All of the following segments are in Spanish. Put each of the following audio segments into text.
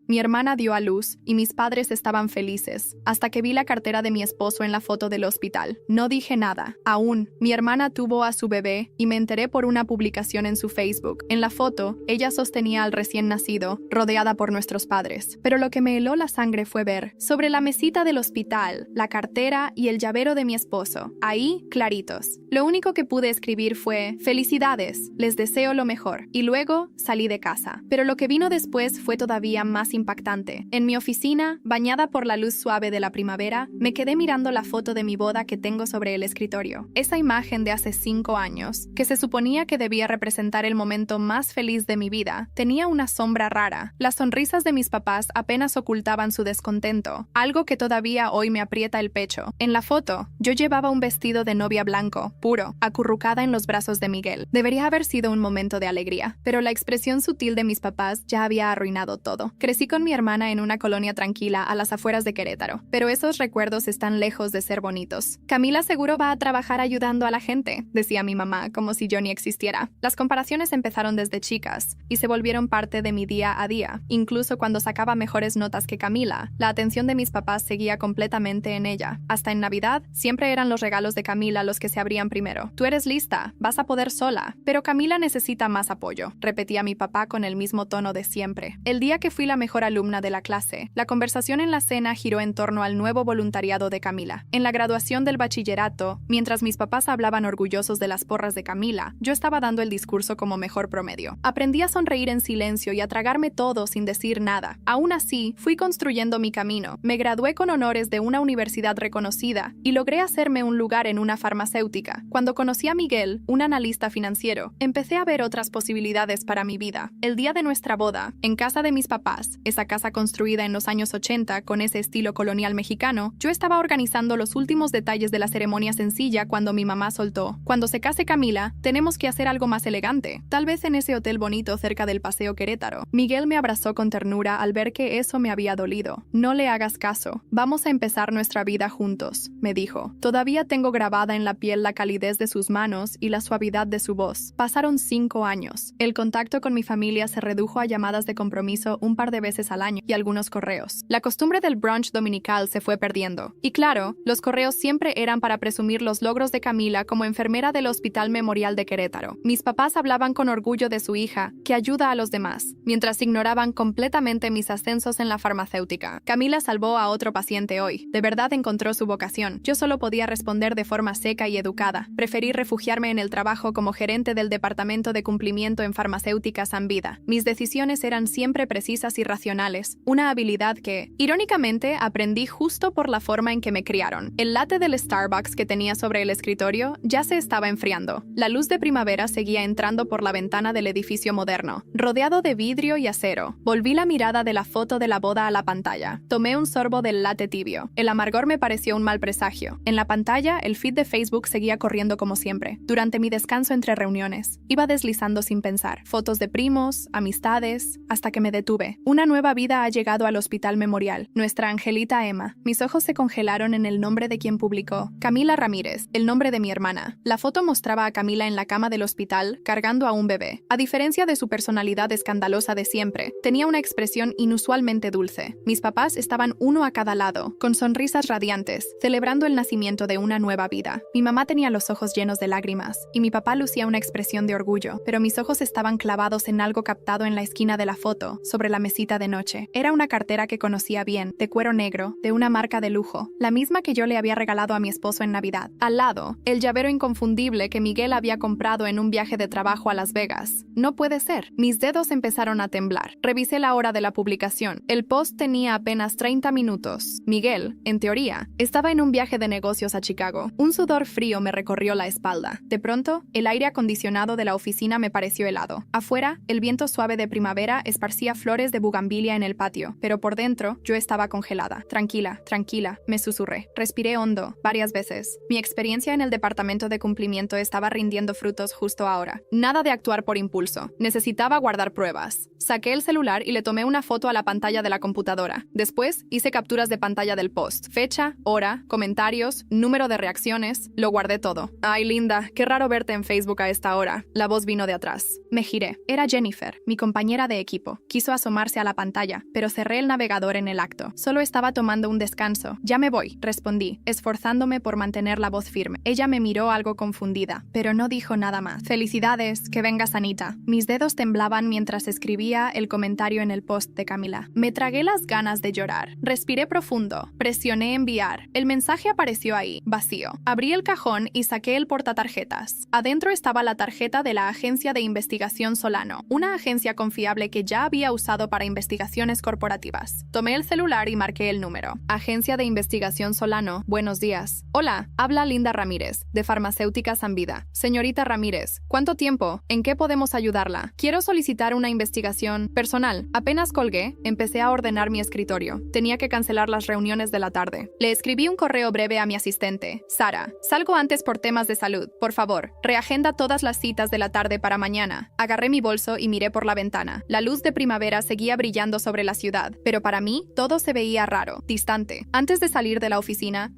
Mi hermana dio a luz y mis padres estaban felices, hasta que vi la cartera de mi esposo en la foto del hospital. No dije nada. Aún, mi hermana tuvo a su bebé y me enteré por una publicación en su Facebook. En la foto, ella sostenía al recién nacido, rodeada por nuestros padres. Pero lo que me heló la sangre fue ver, sobre la mesita del hospital, la cartera y el llavero de mi esposo. Ahí, claritos. Lo único que pude escribir fue: felicidades, les deseo lo mejor. Y luego salí de casa. Pero lo que vino después fue todavía más impactante. En mi oficina, bañada por la luz suave de la primavera, me quedé mirando la foto de mi boda que tengo sobre el escritorio. Esa imagen de hace 5 años, que se suponía que debía representar el momento más feliz de mi vida, tenía una sombra rara. Las sonrisas de mis papás apenas ocultaban su descontento, algo que todavía hoy me aprieta el pecho. En la foto, yo llevaba un vestido de novia blanco, puro, acurrucada en los brazos de Miguel. Debería haber sido un momento de alegría, pero la expresión sutil de mis papás ya había arruinado todo. Crecí con mi hermana en una colonia tranquila a las afueras de Querétaro, pero esos recuerdos están lejos de ser bonitos. Camila seguro va a trabajar ayudando a la gente, decía mi mamá, como si yo ni existiera. Las comparaciones empezaron desde chicas y se volvieron parte de mi día a día. Incluso cuando sacaba mejores notas que Camila, la atención de mis papás seguía completamente en ella. Hasta en Navidad, siempre eran los regalos de Camila los que se abrían primero. Tú eres lista, vas a poder sola, pero Camila necesita más apoyo, repetía mi papá con el mismo tono de siempre. El día que fui la mejor alumna de la clase, la conversación en la cena giró en torno al nuevo voluntariado de Camila. En la graduación del bachillerato, mientras mis papás hablaban orgullosos de las porras de Camila, yo estaba dando el discurso como mejor promedio. Aprendí a sonreír en silencio y a tragarme todo sin decir nada. Aún así, fui construyendo mi camino. Me gradué con honores de una universidad reconocida y logré hacerme un lugar en una farmacéutica. Cuando conocí a Miguel, un analista financiero, empecé a ver otras posibilidades para mi vida. El día de nuestra boda, en casa de mis papás, esa casa construida en los años 80 con ese estilo colonial mexicano, yo estaba organizando los últimos detalles de la ceremonia sencilla cuando mi mamá soltó: cuando se case Camila, tenemos que hacer algo más elegante, tal vez en ese hotel bonito cerca del Paseo Querétaro. Miguel me abrazó con ternura al ver que eso me había dolido. No le hagas caso, vamos a empezar nuestra vida juntos, me dijo. Todavía tengo grabada en la piel la calidez de sus manos y la suavidad de su voz. Pasaron 5 años. El contacto con mi familia se redujo a llamadas de compromiso un par de veces al año y algunos correos. La costumbre del brunch dominical se fue perdiendo. Y claro, los correos siempre eran para presumir los logros de Camila como enfermera del Hospital Memorial de Querétaro. Mis papás hablaban con orgullo de su hija, que ayuda a los demás, mientras ignoraban completamente mis ascensos en la farmacéutica. Camila salvó a otro paciente hoy. De verdad encontró su vocación. Yo solo podía responder de forma seca y educada. Preferí refugiarme en el trabajo como gerente del departamento de cumplimiento en farmacéutica San Vida. Mis decisiones eran siempre precisas y racionales, una habilidad que, irónicamente, aprendí justo por la forma en que me criaron. El latte del Starbucks que tenía sobre el escritorio ya se estaba enfriando. La luz de primavera seguía entrando por la ventana del edificio moderno, rodeado de vidrio y acero. Volví la mirada de la foto de la boda a la pantalla. Tomé un sorbo del latte tibio. El amargor me pareció un mal presagio. En la pantalla, el feed de Facebook seguía corriendo como siempre. Durante mi descanso entre reuniones, iba deslizando sin pensar. Fotos de primos, amistades, hasta que me detuve. Una nueva vida ha llegado al Hospital Memorial. Nuestra angelita Emma. Mis ojos se congelaron en el nombre de quien publicó. Camila Ramírez, el nombre de mi hermana. La foto mostraba a Camila en la cama del hospital, cargando a un bebé. A diferencia de su personalidad escandalosa de siempre, tenía una expresión inusualmente dulce. Mis papás estaban uno a cada lado, con sonrisas radiantes, celebrando el nacimiento de una nueva vida. Mi mamá tenía los ojos llenos de lágrimas, y mi papá lucía una expresión de orgullo, pero mis ojos estaban clavados en algo captado en la esquina de la foto, sobre la mesita de noche. Era una cartera que conocía bien, de cuero negro, de una marca de lujo, la misma que yo le había regalado a mi esposo en Navidad. Al lado, el llavero inconfundible que Miguel había comprado en un viaje de trabajo a Las Vegas. No puede ser. Mis dedos empezaron a temblar. Revisé la hora de la publicación. El post tenía apenas 30 minutos. Miguel, en teoría, estaba en un viaje de negocios a Chicago. Un sudor frío me recorrió la espalda. De pronto, el aire acondicionado de la oficina me pareció helado. Afuera, el viento suave de primavera esparcía flores de bugambilia en el patio, pero por dentro, yo estaba congelada. Tranquila, tranquila, me susurré. Respiré hondo, varias veces. Mi experiencia en el departamento de cumplimiento estaba rindiendo frutos justo ahora. Nada de actuar por impulso. Necesitaba guardar pruebas. Saqué el celular y le tomé una foto a la pantalla de la computadora. Después, hice capturas de pantalla del post. Fecha, hora, comentarios, número de reacciones. Lo guardé todo. Ay, Linda, qué raro verte en Facebook a esta hora. La voz vino de atrás. Me giré. Era Jennifer, mi compañera de equipo. Quiso asomarse a la pantalla, pero cerré el navegador en el acto. Solo estaba tomando un descanso. Ya me voy, respondí, esforzándome por mantener la voz firme. Ella me miró algo confundida, pero no dijo nada más. Felicidades, que vengas Anita. Mis dedos temblaban mientras escribía el comentario en el post de Camila. Me tragué las ganas de llorar. Respiré profundo. Presioné enviar. El mensaje apareció ahí, vacío. Abrí el cajón y saqué el portatarjetas. Adentro estaba la tarjeta de la Agencia de Investigación Solano, una agencia confiable que ya había usado para investigaciones corporativas. Tomé el celular y marqué el número. Agencia de Investigación Solano, buenos días. Hola, habla Linda Ramírez, de Farmacéutica Sanvida. Señorita Ramírez, ¿cuánto tiempo? ¿En qué podemos ayudarla? Quiero solicitar una investigación personal. Apenas colgué, empecé a ordenar mi escritorio. Tenía que cancelar las reuniones de la tarde. Le escribí un correo breve a mi asistente, Sara. Salgo antes por temas de salud. Por favor, reagenda todas las citas de la tarde para mañana. Agarré mi bolso y miré por la ventana. La luz de primavera seguía brillando sobre la ciudad, pero para mí todo se veía raro, distante. Antes de salir de la oficina,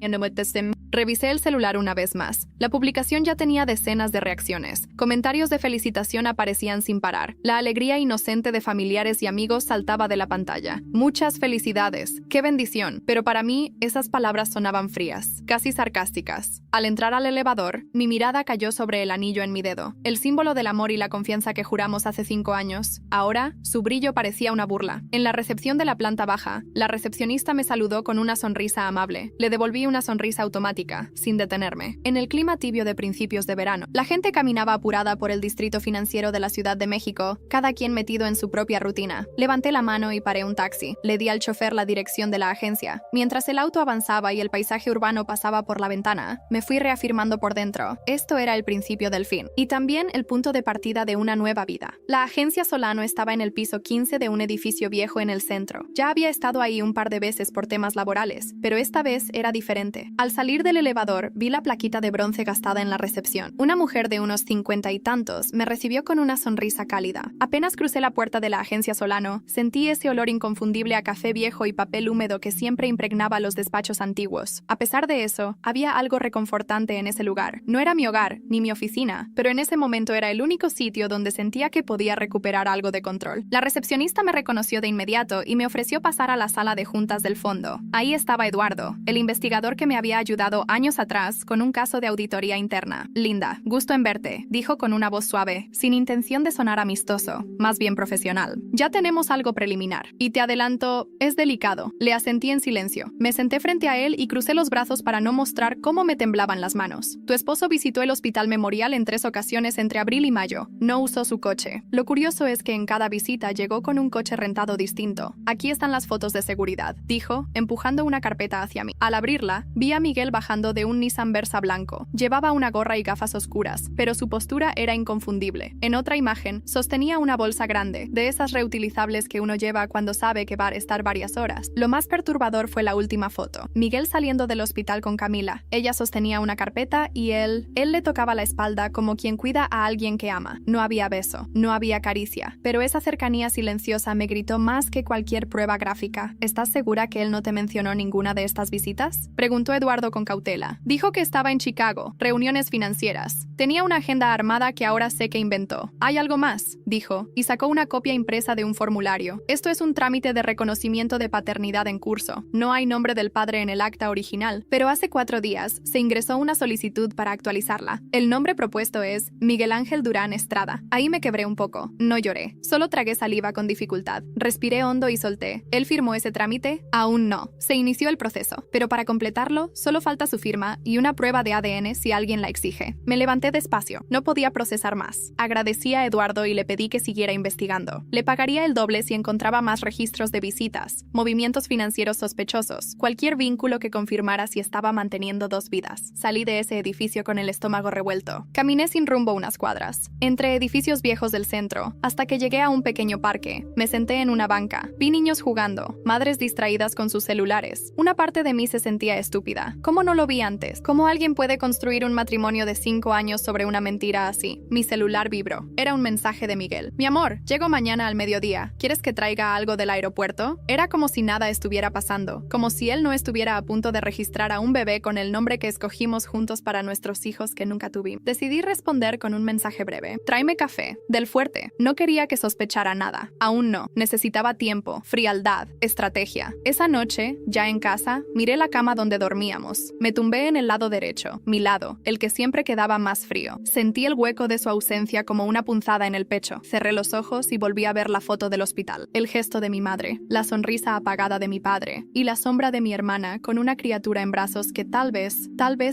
revisé el celular una vez más. La publicación ya tenía decenas de reacciones. Comentarios de felicitación aparecían sin parar. La alegría inocente de familiares y amigos saltaba de la pantalla. Muchas felicidades. ¡Qué bendición! Pero para mí, esas palabras sonaban frías, casi sarcásticas. Al entrar al elevador, mi mirada cayó sobre el anillo en mi dedo, el símbolo del amor y la confianza que juramos hace 5 años. Ahora, su brillo parecía una burla. En la recepción de la planta baja, la recepcionista me saludó con una sonrisa amable. Le devolví una sonrisa automática, sin detenerme. En el clima tibio de principios de verano, la gente caminaba apurada por el distrito financiero de la Ciudad de México, cada quien metido en su propia rutina. Levanté la mano y paré un taxi. Le di al chofer la dirección de la agencia. Mientras el auto avanzaba y el paisaje urbano pasaba por la ventana, me fui reafirmando por dentro. Esto era el principio del fin. Y también el punto de partida de una nueva vida. La agencia Solano estaba en el piso 15 de un edificio viejo en el centro. Ya había estado ahí un par de veces por temas laborales, pero esta vez era diferente. Al salir del elevador, vi la plaquita de bronce gastada en la recepción. Una mujer de unos 50 y tantos me recibió con una sonrisa cálida. Apenas crucé la puerta de la agencia Solano, sentí ese olor inconfundible a café viejo y papel húmedo que siempre impregnaba los despachos antiguos. A pesar de eso, había algo reconfortante en ese lugar. No era mi hogar, ni mi oficina, pero en ese momento era el único sitio donde sentía que podía recuperar algo de control. La recepcionista me reconoció de inmediato y me ofreció pasar a la sala de juntas del fondo. Ahí estaba Eduardo, el investigador que me había ayudado años atrás con un caso de auditoría interna. Linda, gusto en verte, dijo con una voz suave, sin intención de sonar amistoso, más bien profesional. Ya tenemos algo preliminar. Y te adelanto, es delicado. Le asentí en silencio. Me senté frente a él y crucé los brazos para no mostrar cómo me temblaban las manos. Tu esposo visitó el Hospital Memorial en 3 ocasiones entre abril y mayo. No usó su coche. Lo curioso es que en cada visita llegó con un coche rentado distinto. Aquí están las fotos de seguridad, dijo, empujando una carpeta hacia mí. Al abrirla, vi a Miguel bajando de un Nissan Versa blanco. Llevaba una gorra y gafas oscuras, pero su postura era inconfundible. En otra imagen, sostenía una bolsa grande, de esas reutilizables que uno lleva cuando sabe que va a estar varias horas. Lo más perturbador fue la última foto. Miguel saliendo del hospital con Camila. Ella sostenía una carpeta y él le tocaba la espalda como quien cuida a alguien que ama. No había beso, no había caricia, pero esa cercanía silenciosa me gritó más que cualquier prueba gráfica. ¿Estás segura que él no te mencionó ninguna de estas visitas? Preguntó Eduardo con cautela. Dijo que estaba en Chicago, reuniones financieras. Tenía una agenda armada que ahora sé que inventó. ¿Hay algo más?, dijo, y sacó una copia impresa de un formulario. Esto es un trámite de reconocimiento de paternidad en curso. No hay nombre del padre en el acta original, pero hace 4 días se ingresó una solicitud para actualizarla. El nombre propuesto es Miguel Ángel Durán Estrada. Ahí me quebré un poco. No lloré. Solo tragué saliva con dificultad. Respiré hondo y solté. ¿Él firmó ese trámite? Aún no. Se inició el proceso, pero para completarlo, solo falta su firma y una prueba de ADN si alguien la exige. Me levanté despacio. No podía procesar más. Agradecí a Eduardo y le pedí que siguiera investigando. Le pagaría el doble si encontraba más registros de visitas, movimientos financieros sospechosos, cualquier vínculo que confirmara si estaba manteniendo 2 vidas. Salí de ese edificio con el estómago revuelto. Caminé sin rumbo unas cuadras, entre edificios viejos del centro, hasta que llegué a un pequeño parque. Me senté en una banca. Vi niños jugando, madres distraídas con sus celulares. Una parte de mí se sentía estúpida. ¿Cómo no lo vi antes. ¿Cómo alguien puede construir un matrimonio de 5 años sobre una mentira así? Mi celular vibró. Era un mensaje de Miguel. Mi amor, llego mañana al mediodía. ¿Quieres que traiga algo del aeropuerto? Era como si nada estuviera pasando, como si él no estuviera a punto de registrar a un bebé con el nombre que escogimos juntos para nuestros hijos que nunca tuvimos. Decidí responder con un mensaje breve. Tráeme café. Del fuerte. No quería que sospechara nada. Aún no. Necesitaba tiempo, frialdad, estrategia. Esa noche, ya en casa, miré la cama donde dormíamos. Me tumbé en el lado derecho, mi lado, el que siempre quedaba más frío. Sentí el hueco de su ausencia como una punzada en el pecho. Cerré los ojos y volví a ver la foto del hospital. El gesto de mi madre, la sonrisa apagada de mi padre y la sombra de mi hermana con una criatura en brazos que tal vez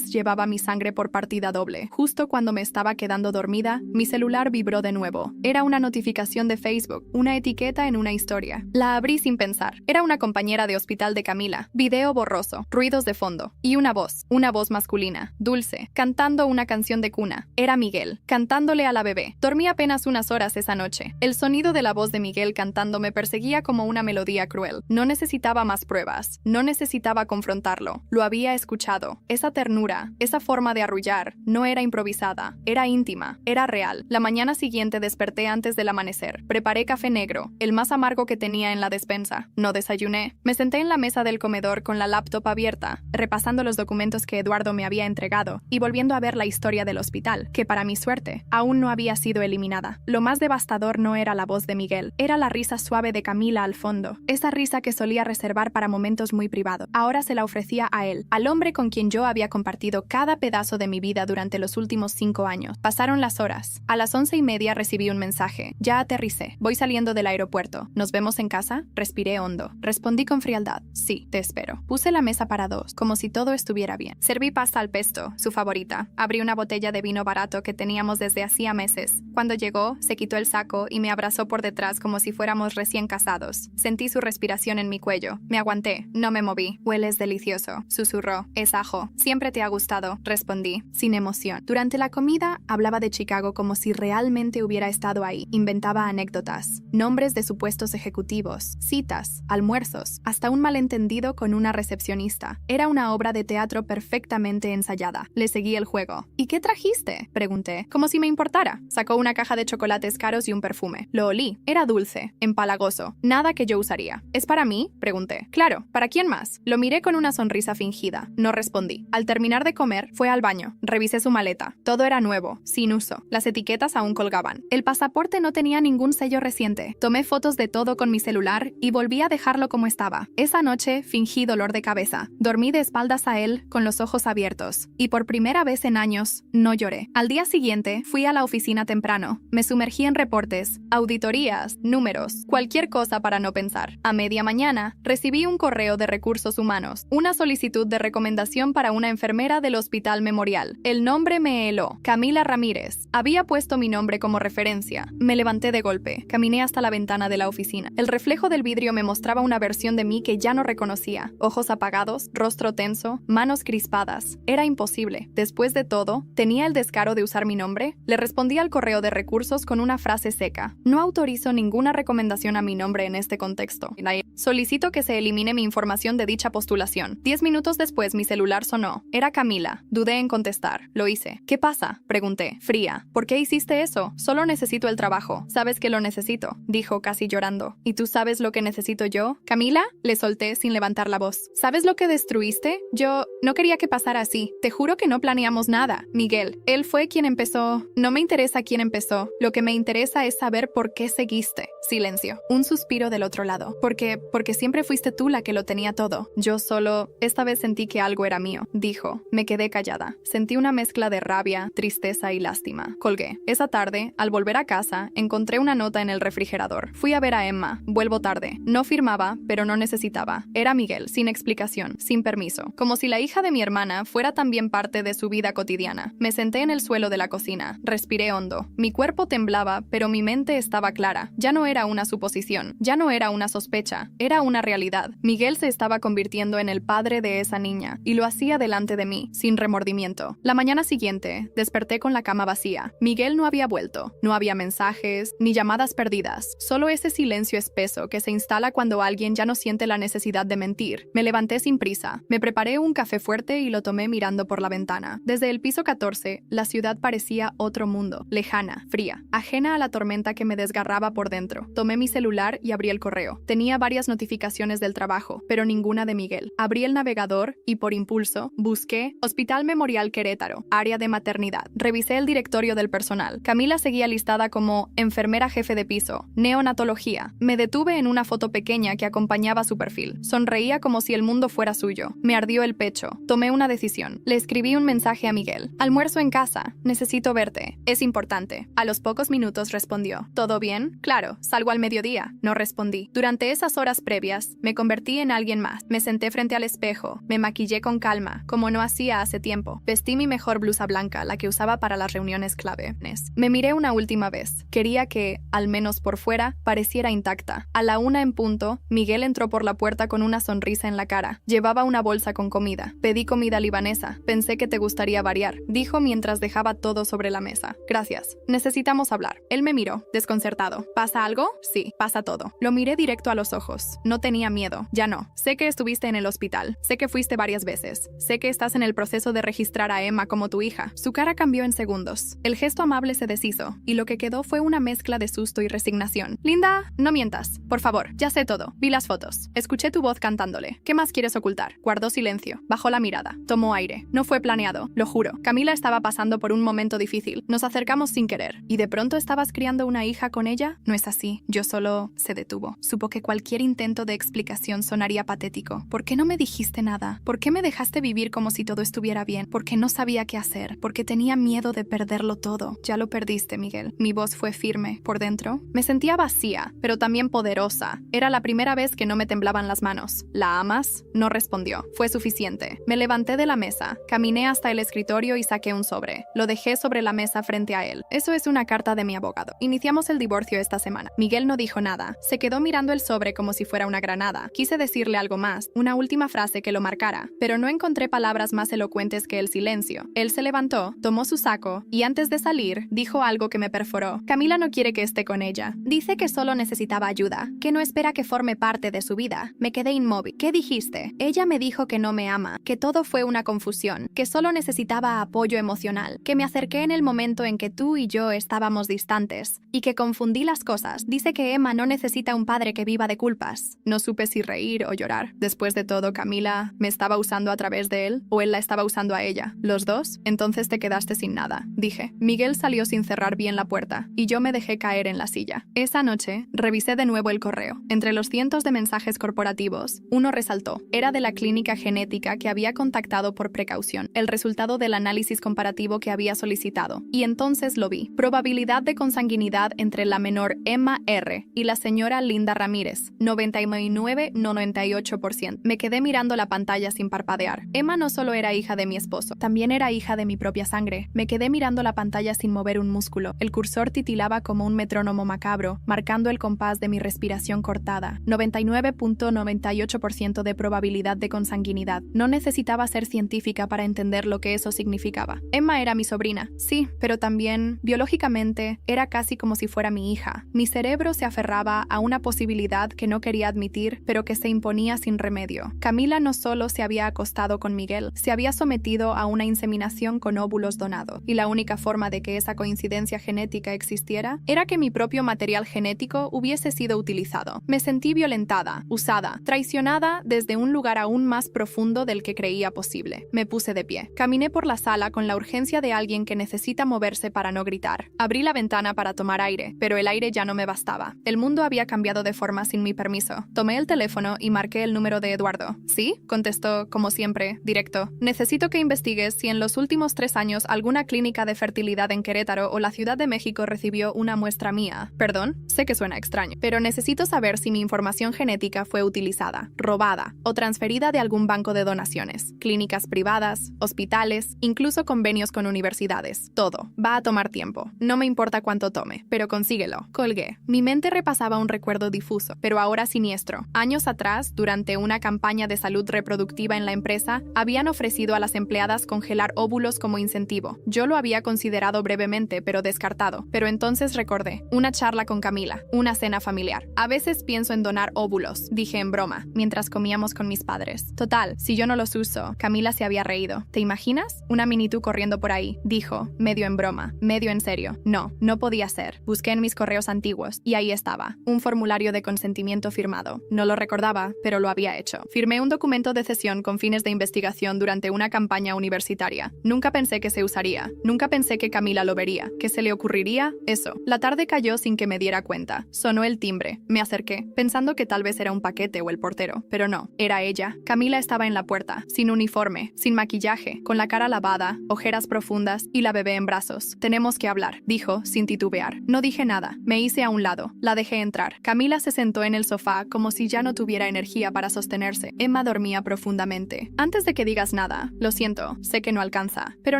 llevaba mi sangre por partida doble. Justo cuando me estaba quedando dormida, mi celular vibró de nuevo. Era una notificación de Facebook, una etiqueta en una historia. La abrí sin pensar. Era una compañera de hospital de Camila. Video borroso, ruidos de fondo y una voz masculina, dulce, cantando una canción de cuna. Era Miguel, cantándole a la bebé. Dormí apenas unas horas esa noche. El sonido de la voz de Miguel cantando me perseguía como una melodía cruel. No necesitaba más pruebas. No necesitaba confrontarlo. Lo había escuchado. Esa ternura, esa forma de arrullar, no era improvisada. Era íntima. Era real. La mañana siguiente desperté antes del amanecer. Preparé café negro, el más amargo que tenía en la despensa. No desayuné. Me senté en la mesa del comedor con la laptop abierta, repasando los documentos que Eduardo me había entregado y volviendo a ver la historia del hospital, que para mi suerte, aún no había sido eliminada. Lo más devastador no era la voz de Miguel, era la risa suave de Camila al fondo, esa risa que solía reservar para momentos muy privados. Ahora se la ofrecía a él, al hombre con quien yo había compartido cada pedazo de mi vida durante los últimos 5 años. Pasaron las horas. A las 11:30 recibí un mensaje. Ya aterricé. Voy saliendo del aeropuerto. ¿Nos vemos en casa? Respiré hondo. Respondí con frialdad. Sí, te espero. Puse la mesa para 2, como si todo estuviera bien. Serví pasta al pesto, su favorita. Abrí una botella de vino barato que teníamos desde hacía meses. Cuando llegó, se quitó el saco y me abrazó por detrás como si fuéramos recién casados. Sentí su respiración en mi cuello. Me aguanté. No me moví. Hueles delicioso, susurró. Es ajo. Siempre te ha gustado, respondí, sin emoción. Durante la comida, hablaba de Chicago como si realmente hubiera estado ahí. Inventaba anécdotas, nombres de supuestos ejecutivos, citas, almuerzos, hasta un malentendido con una recepcionista. Era una obra de teatro perfectamente ensayada. Le seguí el juego. ¿Y qué trajiste?, pregunté, como si me importara. Sacó una caja de chocolates caros y un perfume. Lo olí. Era dulce, empalagoso, nada que yo usaría. ¿Es para mí?, pregunté. Claro, ¿para quién más? Lo miré con una sonrisa fingida. No respondí. Al terminar de comer, fue al baño. Revisé su maleta. Todo era nuevo, sin uso. Las etiquetas aún colgaban. El pasaporte no tenía ningún sello reciente. Tomé fotos de todo con mi celular y volví a dejarlo como estaba. Esa noche fingí dolor de cabeza. Dormí de espaldas a él, con los ojos abiertos. Y por primera vez en años, no lloré. Al día siguiente, fui a la oficina temprano. Me sumergí en reportes, auditorías, números, cualquier cosa para no pensar. A media mañana, recibí un correo de recursos humanos, una solicitud de recomendación para una enfermera del Hospital Memorial. El nombre me heló. Camila Ramírez. Había puesto mi nombre como referencia. Me levanté de golpe. Caminé hasta la ventana de la oficina. El reflejo del vidrio me mostraba una versión de mí que ya no reconocía. Ojos apagados, rostro tenso, manos crispadas. Era imposible. Después de todo, ¿tenía el descaro de usar mi nombre? Le respondí al correo de recursos con una frase seca. No autorizo ninguna recomendación a mi nombre en este contexto. Solicito que se elimine mi información de dicha postulación. 10 minutos después mi celular sonó. Era Camila. Dudé en contestar. Lo hice. ¿Qué pasa?, pregunté, fría. ¿Por qué hiciste eso? Solo necesito el trabajo. Sabes que lo necesito, dijo casi llorando. ¿Y tú sabes lo que necesito yo? ¿Camila? Le solté sin levantar la voz. ¿Sabes lo que destruiste? Yo no quería que pasara así. Te juro que no planeamos nada. Miguel, él fue quien empezó. No me interesa quién empezó. Lo que me interesa es saber por qué seguiste. Silencio. Un suspiro del otro lado. Porque siempre fuiste tú la que lo tenía todo. Yo solo, esta vez sentí que algo era mío, dijo. Me quedé callada. Sentí una mezcla de rabia, tristeza y lástima. Colgué. Esa tarde, al volver a casa, encontré una nota en el refrigerador. Fui a ver a Emma. Vuelvo tarde. No firmaba, pero no necesitaba. Era Miguel, sin explicación, sin permiso. Como si la hija de mi hermana fuera también parte de su vida cotidiana. Me senté en el suelo de la cocina. Respiré hondo. Mi cuerpo temblaba, pero mi mente estaba clara. Ya no era una suposición. Ya no era una sospecha. Era una realidad. Miguel se estaba convirtiendo en el padre de esa niña, y lo hacía delante de mí, sin remordimiento. La mañana siguiente, desperté con la cama vacía. Miguel no había vuelto. No había mensajes, ni llamadas perdidas. Solo ese silencio espeso que se instala cuando alguien ya no siente la necesidad de mentir. Me levanté sin prisa. Me preparé un café fuerte y lo tomé mirando por la ventana. Desde el piso 14, la ciudad parecía otro mundo. Lejana, fría, ajena a la tormenta que me desgarraba por dentro. Tomé mi celular y abrí el correo. Tenía varias notificaciones del trabajo, pero ninguna de Miguel. Abrí el navegador y, por impulso, busqué Hospital Memorial Querétaro, área de maternidad. Revisé el directorio del personal. Camila seguía listada como enfermera jefe de piso, neonatología. Me detuve en una foto pequeña que acompañaba su perfil. Sonreía como si el mundo fuera suyo. Me ardió el pecho. Tomé una decisión. Le escribí un mensaje a Miguel. Almuerzo en casa. Necesito verte. Es importante. A los pocos minutos respondió. ¿Todo bien? Claro, salgo al mediodía. No respondí. Durante esas horas previas, me convertí en alguien más. Me senté frente al espejo. Me maquillé con calma, como no hacía hace tiempo. Vestí mi mejor blusa blanca, la que usaba para las reuniones clave. Me miré una última vez. Quería que, al menos por fuera, pareciera intacta. A la 1 en punto, Miguel entró por la puerta con una sonrisa en la cara. Llevaba una bolsa con comida. Pedí comida libanesa. Pensé que te gustaría variar, dijo mientras dejaba todo sobre la mesa. Gracias. Necesitamos hablar. Él me miró, desconcertado. ¿Pasa algo? Sí, pasa todo. Lo miré directo a los ojos. No tenía miedo. Ya no. Sé que estuviste en el hospital. Sé que fuiste varias veces. Sé que estás en el proceso de registrar a Emma como tu hija. Su cara cambió en segundos. El gesto amable se deshizo, y lo que quedó fue una mezcla de susto y resignación. Linda, no mientas. Por favor, ya sé todo. Vi las fotos. Escuché tu voz cantándole. ¿Qué más quieres ocultar? Guardó silencio. Bajó la mirada. Tomó aire. No fue planeado, lo juro. Camila estaba pasando por un momento difícil. Nos acercamos sin querer. ¿Y de pronto estabas criando una hija con ella? No es así. Yo solo... Se detuvo. Supo que cualquier intento de explicación sonaría patético. ¿Por qué no me dijiste nada? ¿Por qué me dejaste vivir como si todo estuviera bien? Porque no sabía qué hacer. Porque tenía miedo de perderlo todo. Ya lo perdiste, Miguel. Mi voz fue firme. Por dentro, me sentía vacía, pero también poderosa. Era la primera vez que no me temblaban las manos. ¿La amas? No respondió. Fue suficiente. Me levanté de la mesa, caminé hasta el escritorio y saqué un sobre. Lo dejé sobre la mesa frente a él. Eso es una carta de mi abogado. Iniciamos el divorcio esta semana. Miguel no dijo nada. Se quedó mirando el sobre como si fuera una granada. Quise decirle algo más, una última frase que lo marcara, pero no encontré palabras más elocuentes que el silencio. Él se levantó, tomó su saco y antes de salir, dijo algo que me perforó. Camila no quiere que esté con ella. Dice que solo necesitaba ayuda, que no espera que forme parte de su vida. Me quedé inmóvil. ¿Qué dijiste? Ella me dijo que no me ama, que todo fue una confusión, que solo necesitaba apoyo emocional, que me acerqué en el momento en que tú y yo estábamos distantes, y que confundí las cosas. Dice que Emma no necesita un padre que viva de culpas. No supe si reír o llorar. Después de todo, Camila me estaba usando a través de él, o él la estaba usando a ella. ¿Los dos? Entonces te quedaste sin nada, dije. Miguel salió sin cerrar bien la puerta, y yo me dejé caer en la silla. Esa noche, revisé de nuevo el correo. Entre los cientos de mensajes corporativos, uno resaltó. Era de la clínica genética que había contactado por precaución, el resultado del análisis comparativo que había solicitado. Y entonces lo vi. Probabilidad de consanguinidad entre la menor Emma R. y la señora Linda Ramírez, 99,98%. Me quedé mirando la pantalla sin parpadear. Emma no solo era hija de mi esposo, también era hija de mi propia sangre. Me quedé mirando la pantalla sin mover un músculo. El cursor titilaba como un metrónomo macabro, marcando el compás de mi respiración cortada. 99,98% de probabilidad de consanguinidad. No necesitaba ser científica para entender lo que eso significaba. Emma era mi sobrina, sí, pero también, biológicamente, era casi como si fuera mi hija. Mi cerebro se aferraba a una posibilidad que no quería admitir, pero que se imponía sin remedio. Camila no solo se había acostado con Miguel, se había sometido a una inseminación con óvulos donados, y la única forma de que esa coincidencia genética existiera era que mi propio material genético hubiese sido utilizado. Me sentí violentada, usada, traicionada desde un lugar aún más profundo del que creía posible. Me puse de pie. Caminé por la sala con la urgencia de alguien que necesita moverse para no gritar. Abrí la ventana para tomar aire, pero el aire ya no me bastaba. El mundo había cambiado de forma sin mi permiso. Tomé el teléfono y marqué el número de Eduardo. ¿Sí? Contestó, como siempre, directo. Necesito que investigues si en los últimos 3 años alguna clínica de fertilidad en Querétaro o la Ciudad de México recibió una muestra mía. Perdón, sé que suena extraño, pero necesito saber si mi información genética fue utilizada, robada o transferida de algún banco de donaciones, clínicas privadas, hospitales, incluso convenios con universidades. Todo. Va a tomar tiempo. No me importa cuánto tome, pero consíguelo. Colgué. Mi mente repasaba un recuerdo difuso, pero ahora Era siniestro. Años atrás, durante una campaña de salud reproductiva en la empresa, habían ofrecido a las empleadas congelar óvulos como incentivo. Yo lo había considerado brevemente, pero descartado. Pero entonces recordé, una charla con Camila, una cena familiar. A veces pienso en donar óvulos, dije en broma, mientras comíamos con mis padres. Total, si yo no los uso. Camila se había reído. ¿Te imaginas? Una Mini Tú corriendo por ahí, dijo, medio en broma, medio en serio. No, no podía ser. Busqué en mis correos antiguos, y ahí estaba, un formulario de consentimiento firmado. No lo recordaba, pero lo había hecho. Firmé un documento de cesión con fines de investigación durante una campaña universitaria. Nunca pensé que se usaría. Nunca pensé que Camila lo vería. ¿Que se le ocurriría? Eso. La tarde cayó sin que me diera cuenta. Sonó el timbre. Me acerqué, pensando que tal vez era un paquete o el portero, pero no. Era ella. Camila estaba en la puerta, sin uniforme, sin maquillaje, con la cara lavada, ojeras profundas y la bebé en brazos. Tenemos que hablar, dijo, sin titubear. No dije nada. Me hice a un lado. La dejé entrar. Camila se sentó en el sofá como si ya no tuviera energía para sostenerse. Emma dormía profundamente. Antes de que digas nada, lo siento, sé que no alcanza, pero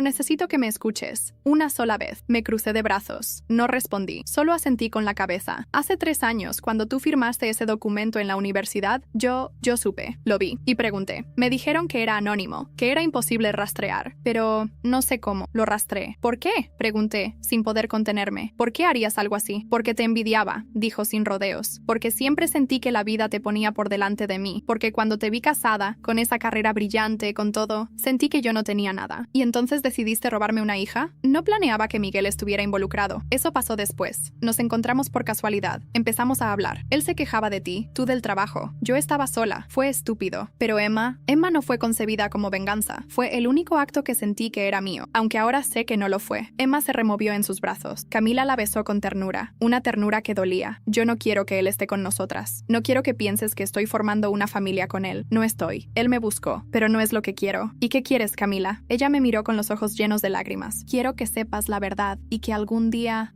necesito que me escuches. Una sola vez. Me crucé de brazos. No respondí. Solo asentí con la cabeza. Hace 3 años, cuando tú firmaste ese documento en la universidad, yo supe. Lo vi. Y pregunté. Me dijeron que era anónimo, que era imposible rastrear, pero no sé cómo. Lo rastreé. ¿Por qué? Pregunté, sin poder contenerme. ¿Por qué harías algo así? Porque te envidiaba, dijo sin rodeos. Porque siempre sentí que la vida te ponía por delante de mí. Porque cuando te vi casada, con esa carrera brillante, con todo, sentí que yo no tenía nada. ¿Y entonces decidiste robarme una hija? No planeaba que Miguel estuviera involucrado. Eso pasó después. Nos encontramos por casualidad. Empezamos a hablar. Él se quejaba de ti, tú del trabajo. Yo estaba sola. Fue estúpido. Pero Emma no fue concebida como venganza. Fue el único acto que sentí que era mío, aunque ahora sé que no lo fue. Emma se removió en sus brazos. Camila la besó con ternura. Una ternura que dolía. Yo no quiero que él esté con nosotras. No quiero que pienses que estoy formando una familia con él. No estoy. Él me buscó, pero no es lo que quiero. ¿Y qué quieres, Camila? Ella me miró con los ojos llenos de lágrimas. Quiero que sepas la verdad y que algún día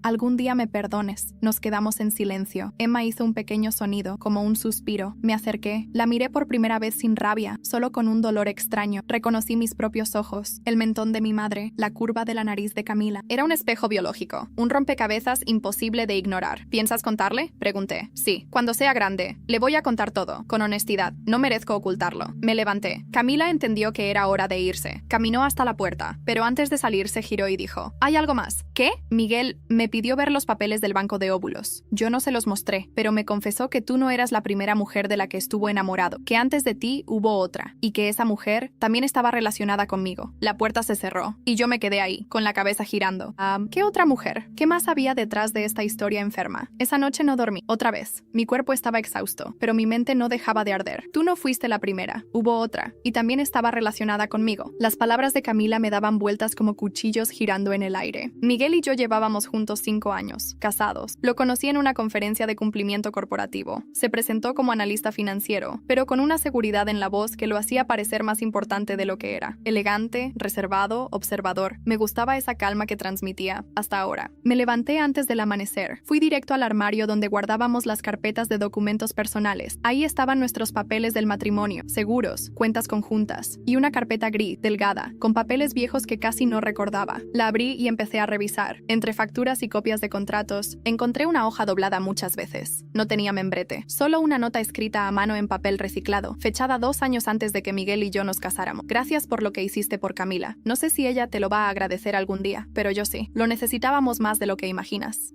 me perdones. Nos quedamos en silencio. Emma hizo un pequeño sonido, como un suspiro. Me acerqué. La miré por primera vez sin rabia, solo con un dolor extraño. Reconocí mis propios ojos, el mentón de mi madre, la curva de la nariz de Camila. Era un espejo biológico, un rompecabezas imposible de ignorar. ¿Piensas contarle? Pregunté. Sí, cuando sea grande. Le voy a contar todo, con honestidad. No merezco ocultarlo. Me levanté. Camila entendió que era hora de irse. Caminó hasta la puerta, pero antes de salir se giró y dijo, ¿hay algo más? ¿Qué? Miguel me pidió ver los papeles del banco de óvulos. Yo no se los mostré, pero me confesó que tú no eras la primera mujer de la que estuvo enamorado, que antes de ti hubo otra, y que esa mujer también estaba relacionada conmigo. La puerta se cerró, y yo me quedé ahí, con la cabeza girando. ¿Qué otra mujer? ¿Qué más había detrás de esta historia enferma? Esa noche no dormí. Otra vez. Mi cuerpo estaba exhausto, pero mi mente no dejaba de arder. Tú no fuiste la primera. Hubo otra, y también estaba relacionada conmigo. Las palabras de Camila me daban vueltas como cuchillos girando en el aire. Miguel y yo llevábamos juntos 5 años, casados. Lo conocí en una conferencia de cumplimiento corporativo. Se presentó como analista financiero, pero con una seguridad en la voz que lo hacía parecer más importante de lo que era. Elegante, reservado, observador. Me gustaba esa calma que transmitía, hasta ahora. Me levanté antes del amanecer. Fui directo al armario donde guardábamos las carpetas de documentos personales. Ahí estaban nuestros papeles del matrimonio, seguros, cuentas conjuntas, y una carpeta gris, delgada, con papeles viejos que casi no recordaba. La abrí y empecé a revisar. Entre facturas y copias de contratos, encontré una hoja doblada muchas veces. No tenía membrete, solo una nota escrita a mano en papel reciclado, fechada 2 años antes de que Miguel y yo nos casáramos. Gracias por lo que hiciste por Camila. No sé si ella te lo va a agradecer algún día, pero yo sí. Lo necesitábamos más de lo que imaginas.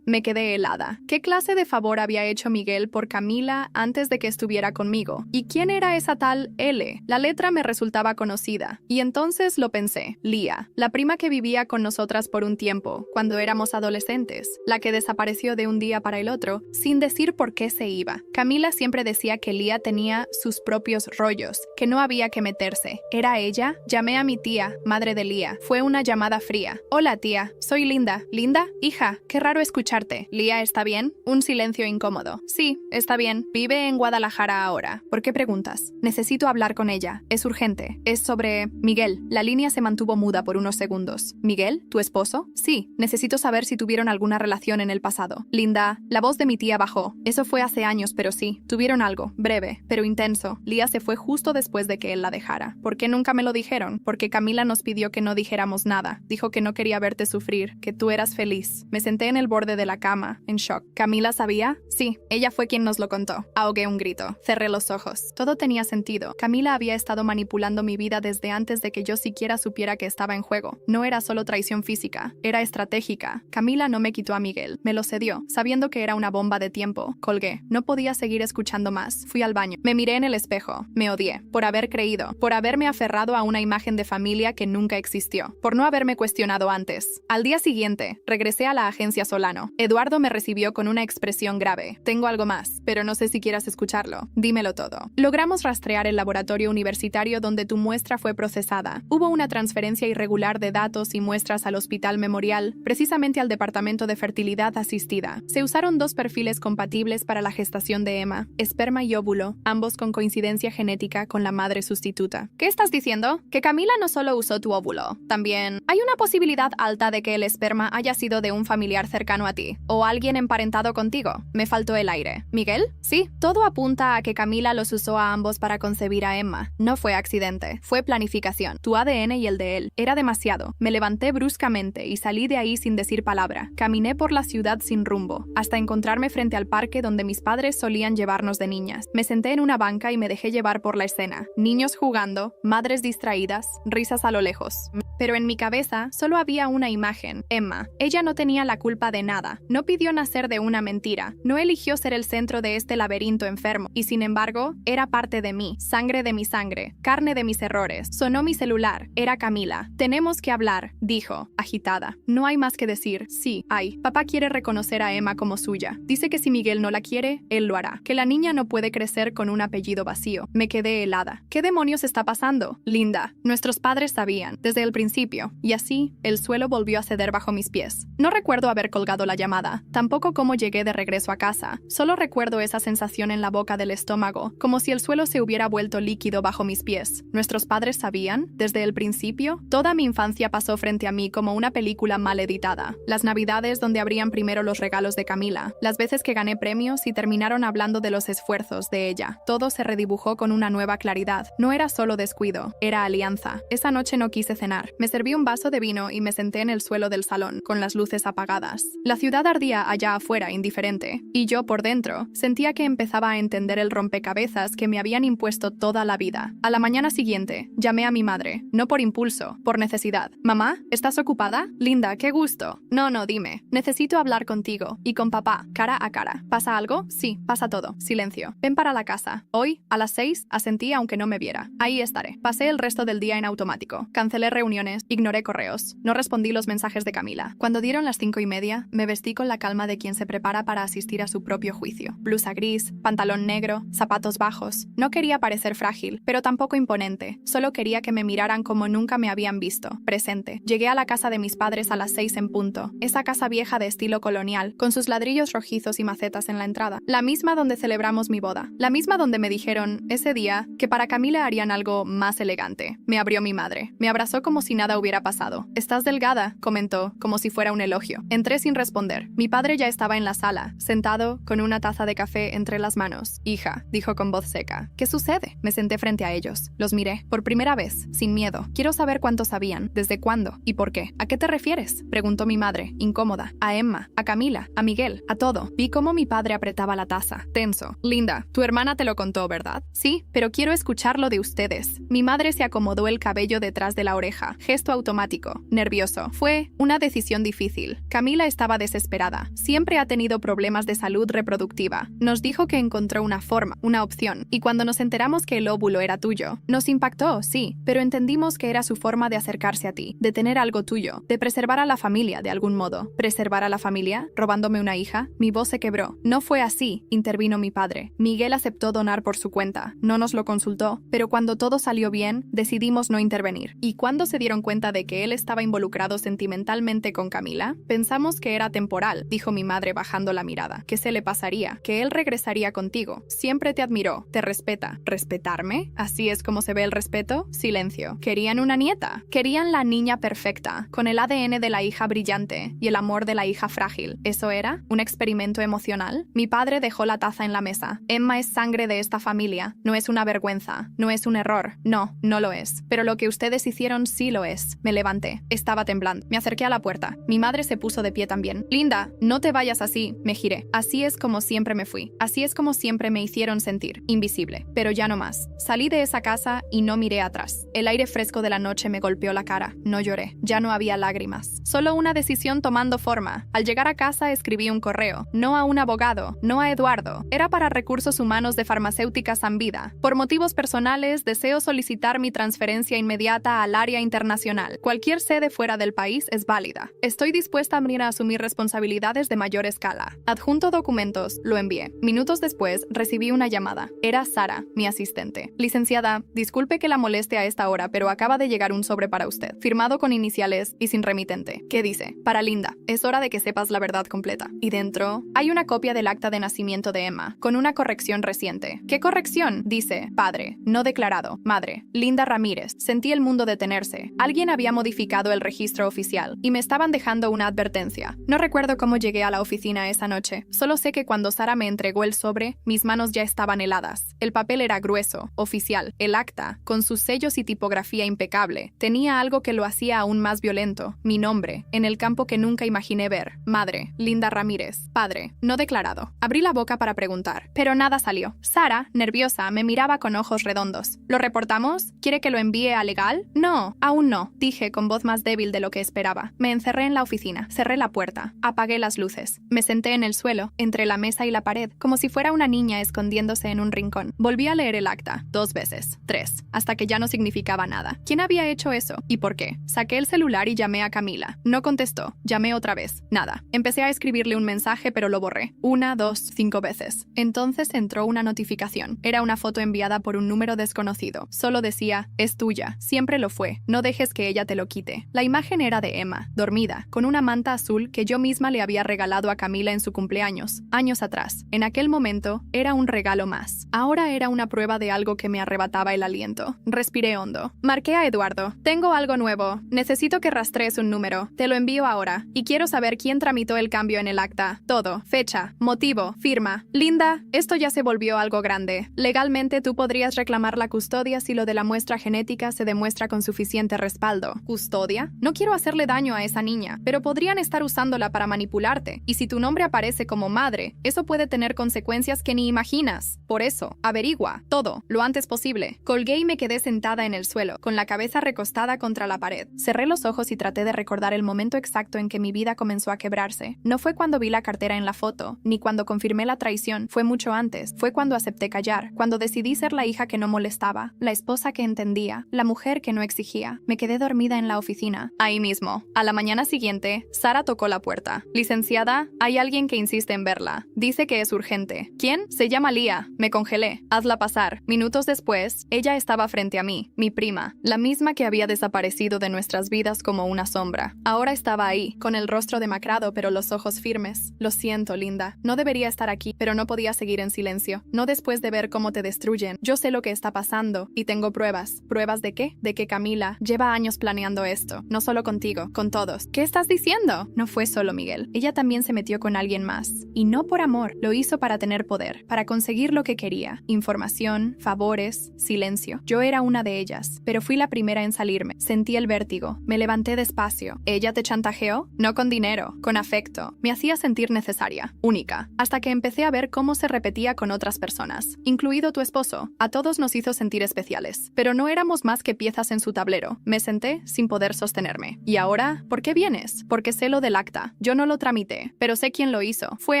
Me quedé helada. ¿Qué clase de favor había hecho Miguel por Camila antes de que estuviera conmigo? ¿Y quién era esa tal L? La letra me resultaba conocida. Y entonces lo pensé. Lía, la prima que vivía con nosotras por un tiempo, cuando éramos adolescentes, la que desapareció de un día para el otro, sin decir por qué se iba. Camila siempre decía que Lía tenía sus propios rollos, que no había que meterse. ¿Era ella? Llamé a mi tía, madre de Lía. Fue una llamada fría. Hola, tía. Soy Linda. ¿Linda? Hija, qué raro escucharte. ¿Lía está bien? Un silencio incómodo. Sí, está bien. Vive en Guadalajara ahora. ¿Por qué preguntas? Necesito hablar con ella. Es urgente. Es sobre Miguel. La línea se mantuvo muda por unos segundos. ¿Miguel? ¿Tu esposo? Sí. Necesito saber si tuvieron alguna relación en el pasado. Linda, la voz de mi tía bajó. Eso fue hace años, pero sí. Tuvieron algo. Breve, pero intenso. Lía se fue justo después de que él la dejara. ¿Por qué nunca me lo dijeron? Porque Camila nos pidió que no dijéramos nada. Dijo que no quería verte sufrir, que tú eras feliz. Me senté en el borde de la cama, en shock. ¿Camila sabía? Sí. Ella fue quien ¿Quién nos lo contó? Ahogué un grito. Cerré los ojos. Todo tenía sentido. Camila había estado manipulando mi vida desde antes de que yo siquiera supiera que estaba en juego. No era solo traición física, era estratégica. Camila no me quitó a Miguel, me lo cedió, sabiendo que era una bomba de tiempo. Colgué. No podía seguir escuchando más. Fui al baño. Me miré en el espejo. Me odié. Por haber creído. Por haberme aferrado a una imagen de familia que nunca existió. Por no haberme cuestionado antes. Al día siguiente, regresé a la agencia Solano. Eduardo me recibió con una expresión grave. Tengo algo más, pero no sé si quieras escucharlo. Dímelo todo. Logramos rastrear el laboratorio universitario donde tu muestra fue procesada. Hubo una transferencia irregular de datos y muestras al Hospital Memorial, precisamente al Departamento de Fertilidad Asistida. Se usaron 2 perfiles compatibles para la gestación de Emma, esperma y óvulo, ambos con coincidencia genética con la madre sustituta. ¿Qué estás diciendo? Que Camila no solo usó tu óvulo. También hay una posibilidad alta de que el esperma haya sido de un familiar cercano a ti, o alguien emparentado contigo. Me faltó el aire. ¿Miguel? Sí, todo apunta a que Camila los usó a ambos para concebir a Emma. No fue accidente, fue planificación. Tu ADN y el de él. Era demasiado. Me levanté bruscamente y salí de ahí sin decir palabra. Caminé por la ciudad sin rumbo, hasta encontrarme frente al parque donde mis padres solían llevarnos de niñas. Me senté en una banca y me dejé llevar por la escena. Niños jugando, madres distraídas, risas a lo lejos. Pero en mi cabeza solo había una imagen, Emma. Ella no tenía la culpa de nada. No pidió nacer de una mentira. No eligió ser el centro de este laberinto enfermo. Y sin embargo, era parte de mí. Sangre de mi sangre. Carne de mis errores. Sonó mi celular. Era Camila. Tenemos que hablar, dijo, agitada. No hay más que decir. Sí, hay. Papá quiere reconocer a Emma como suya. Dice que si Miguel no la quiere, él lo hará. Que la niña no puede crecer con un apellido vacío. Me quedé helada. ¿Qué demonios está pasando? Linda, nuestros padres sabían, desde el principio. Y así, el suelo volvió a ceder bajo mis pies. No recuerdo haber colgado la llamada. Tampoco cómo llegué de regreso a casa. Solo recuerdo esa sensación en la boca del estómago, como si el suelo se hubiera vuelto líquido bajo mis pies. ¿Nuestros padres sabían? ¿Desde el principio? Toda mi infancia pasó frente a mí como una película mal editada. Las navidades donde abrían primero los regalos de Camila. Las veces que gané premios y terminaron hablando de los esfuerzos de ella. Todo se redibujó con una nueva claridad. No era solo descuido, era alianza. Esa noche no quise cenar. Me serví un vaso de vino y me senté en el suelo del salón, con las luces apagadas. La ciudad ardía allá afuera, indiferente. Y yo, por dentro, sentía que empezaba a entender el rompecabezas que me habían impuesto toda la vida. A la mañana siguiente, llamé a mi madre. No por impulso, por necesidad. ¿Mamá? ¿Estás ocupada? Linda, qué gusto. No, dime. Necesito hablar contigo. Y con papá, cara a cara. ¿Pasa algo? Sí, pasa todo. Silencio. Ven para la casa. Hoy, a las 6, asentí aunque no me viera. Ahí estaré. Pasé el resto del día en automático. Cancelé reuniones, ignoré correos. No respondí los mensajes de Camila. Cuando dieron las 5:30, me vestí con la calma de quien se prepara para asistir a su propio juicio. Blusa gris, pantalón negro, zapatos bajos. No quería parecer frágil, pero tampoco imponente. Solo quería que me miraran como nunca me habían visto. Presente. Llegué a la casa de mis padres a las 6 en punto. Esa casa vieja de estilo colonial, con sus ladrillos rojizos y macetas en la entrada. La misma donde celebramos mi boda. La misma donde me dijeron, ese día, que para Camila harían algo más elegante. Me abrió mi madre. Me abrazó como si nada hubiera pasado. «Estás delgada», comentó, como si fuera un elogio. Entré sin responder. Mi padre ya estaba en la sala, sentado, con una taza de café entre las manos. «Hija», dijo con voz seca. «¿Qué sucede?» Me senté frente a ellos. Los miré, por primera vez, sin miedo. Quiero saber cuánto sabían, desde cuándo y por qué. ¿A qué te refieres?, preguntó mi madre, incómoda. A Emma, a Camila, a Miguel, a todo. Vi cómo mi padre apretaba la taza, tenso. «Linda, tu hermana te lo contó, ¿verdad?» «Sí, pero quiero escucharlo de ustedes». Mi madre se acomodó el cabello detrás de la oreja, gesto automático, nervioso. Fue una decisión difícil. Camila estaba desesperada. Siempre ha tenido problemas de salud reproductiva. Nos dijo que encontró una forma, una opción. Y cuando nos enteramos que el óvulo era tuyo, nos impactó, sí, pero entendimos que era su forma de acercarse a ti, de tener algo tuyo, de preservar a la familia de algún modo. ¿Preservar a la familia? ¿Robándome una hija? Mi voz se quebró. No fue así, intervino mi padre. Miguel aceptó donar por su cuenta. No nos lo consultó, pero cuando todo salió bien, decidimos no intervenir. ¿Y cuándo se dieron cuenta de que él estaba involucrado sentimentalmente con Camila? Pensamos que era temporal, dijo mi madre bajando la mirada. ¿Qué se le pasaría? Que él regresaría contigo. Siempre te admiró, te respeta. ¿Respetarme? ¿Así es como se ve el respeto? Silencio. Querían una nieta. Querían la niña perfecta, con el ADN de la hija brillante y el amor de la hija frágil. ¿Eso era? ¿Un experimento emocional? Mi padre dejó la taza en la mesa. Emma es sangre de esta familia. No es una vergüenza. No es un error. No, no lo es. Pero lo que ustedes hicieron sí lo lo es. Me levanté. Estaba temblando. Me acerqué a la puerta. Mi madre se puso de pie también. Linda, no te vayas así. Me giré. Así es como siempre me fui. Así es como siempre me hicieron sentir. Invisible. Pero ya no más. Salí de esa casa y no miré atrás. El aire fresco de la noche me golpeó la cara. No lloré. Ya no había lágrimas. Solo una decisión tomando forma. Al llegar a casa escribí un correo. No a un abogado. No a Eduardo. Era para Recursos Humanos de Farmacéutica Sanvida. Por motivos personales, deseo solicitar mi transferencia inmediata al área internacional. Cualquier sede fuera del país es válida. Estoy dispuesta a asumir responsabilidades de mayor escala. Adjunto documentos. Lo envié. Minutos después, recibí una llamada. Era Sara, mi asistente. Licenciada, disculpe que la moleste a esta hora, pero acaba de llegar un sobre para usted. Firmado con iniciales y sin remitente. ¿Qué dice? Para Linda. Es hora de que sepas la verdad completa. Y dentro, hay una copia del acta de nacimiento de Emma, con una corrección reciente. ¿Qué corrección? Dice, padre, no declarado. Madre, Linda Ramírez. Sentí el mundo detenerse. Alguien había modificado el registro oficial y me estaban dejando una advertencia. No recuerdo cómo llegué a la oficina esa noche. Solo sé que cuando Sara me entregó el sobre, mis manos ya estaban heladas. El papel era grueso, oficial. El acta, con sus sellos y tipografía impecable, tenía algo que lo hacía aún más violento. Mi nombre, en el campo que nunca imaginé ver. Madre, Linda Ramírez. Padre, no declarado. Abrí la boca para preguntar, pero nada salió. Sara, nerviosa, me miraba con ojos redondos. ¿Lo reportamos? ¿Quiere que lo envíe a legal? No, aún no, dije con voz más débil de lo que esperaba. Me encerré en la oficina, cerré la puerta, apagué las luces. Me senté en el suelo, entre la mesa y la pared, como si fuera una niña escondiéndose en un rincón. Volví a leer el acta, 2 veces, 3, hasta que ya no significaba nada. ¿Quién había hecho eso? ¿Y por qué? Saqué el celular y llamé a Camila. No contestó. Llamé otra vez. Nada. Empecé a escribirle un mensaje, pero lo borré. 1, 2, 5 veces. Entonces entró una notificación. Era una foto enviada por un número desconocido. Solo decía, es tuya. Siempre lo fue. No dejes que ella te lo quite. La imagen era de Emma, dormida, con una manta azul que yo misma le había regalado a Camila en su cumpleaños, años atrás. En aquel momento, era un regalo más. Ahora era una prueba de algo que me arrebataba el aliento. Respiré hondo. Marqué a Eduardo. Tengo algo nuevo. Necesito que rastrees un número. Te lo envío ahora. Y quiero saber quién tramitó el cambio en el acta. Todo. Fecha. Motivo. Firma. Linda, esto ya se volvió algo grande. Legalmente tú podrías reclamar la custodia si lo de la muestra genética se demuestra con suficiente respaldo. ¿Custodia? No quiero hacerle daño a esa niña, pero podrían estar usándola para manipularte. Y si tu nombre aparece como madre, eso puede tener consecuencias que ni imaginas. Por eso, averigua. Todo. Lo antes posible. Colgué y me quedé sentada en el suelo, con la cabeza recostada contra la pared. Cerré los ojos y traté de recordar el momento exacto en que mi vida comenzó a quebrarse. No fue cuando vi la cartera en la foto, ni cuando confirmé la traición. Fue mucho antes. Fue cuando acepté callar, cuando decidí ser la hija que no molestaba, la esposa que entendía, la mujer que no exigía. Me quedé dormida en la oficina. Ahí mismo. A la mañana siguiente, Sara tocó la puerta. Licenciada, hay alguien que insiste en verla. Dice que es urgente. ¿Quién? Se llama Lía. Me congelé. Hazla pasar. Minutos después, ella estaba frente a mí, mi prima, la misma que había desaparecido de nuestras vidas como una sombra. Ahora estaba ahí, con el rostro demacrado pero los ojos firmes. Lo siento, Linda. No debería estar aquí, pero no podía seguir en silencio. No después de ver cómo te destruyen. Yo sé lo que está pasando y tengo pruebas. ¿Pruebas de qué? De que Camila lleva años planeando esto. No solo contigo, con todos. ¿Qué estás diciendo? No fue solo Miguel. Ella también se metió con alguien más. Y no por amor. Lo hizo para tener poder, para conseguir lo que quería. Información, favores, silencio. Yo era una de ellas, pero fui la primera en salirme. Sentí el vértigo. Me levanté despacio. ¿Ella te chantajeó? No con dinero, con afecto. Me hacía sentir necesaria, única, hasta que empecé a ver cómo se repetía con otras personas, incluido tu esposo. A todos nos hizo sentir especiales, pero no éramos más que piezas en su tablero. Me senté sin poder sostenerme. ¿Y ahora? ¿Por qué vienes? Porque sé lo del acta. Yo no lo tramité, pero sé quién lo hizo. Fue